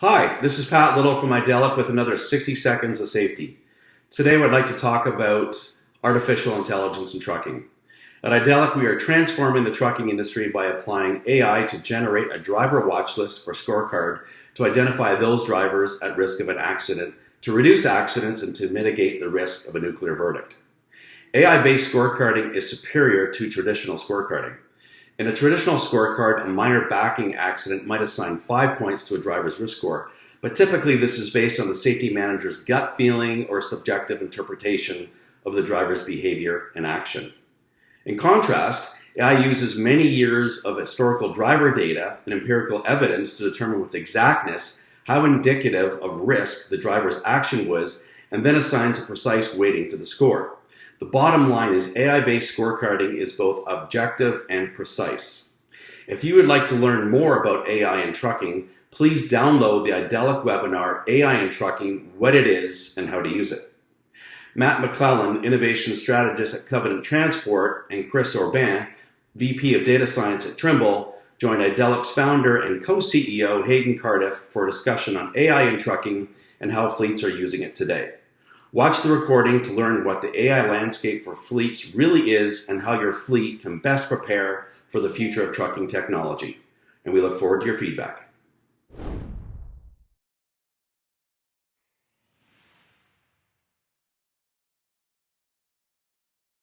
Hi, this is Pat Little from Idelic with another 60 seconds of safety. Today I'd like to talk about artificial intelligence in trucking. At Idelic, we are transforming the trucking industry by applying AI to generate a driver watch list or scorecard to identify those drivers at risk of an accident, to reduce accidents, and to mitigate the risk of a nuclear verdict. AI-based scorecarding is superior to traditional scorecarding. In a traditional scorecard, a minor backing accident might assign 5 points to a driver's risk score, but typically this is based on the safety manager's gut feeling or subjective interpretation of the driver's behavior and action. In contrast, AI uses many years of historical driver data and empirical evidence to determine with exactness how indicative of risk the driver's action was, and then assigns a precise weighting to the score. The bottom line is AI-based scorecarding is both objective and precise. If you would like to learn more about AI in trucking, please download the Idelic webinar, AI in Trucking, What It Is and How to Use It. Matt McClelland, Innovation Strategist at Covenant Transport, and Chris Orban, VP of Data Science at Trimble, joined Idelic's founder and co-CEO Hayden Cardiff for a discussion on AI in trucking and how fleets are using it today. Watch the recording to learn what the AI landscape for fleets really is and how your fleet can best prepare for the future of trucking technology. And we look forward to your feedback.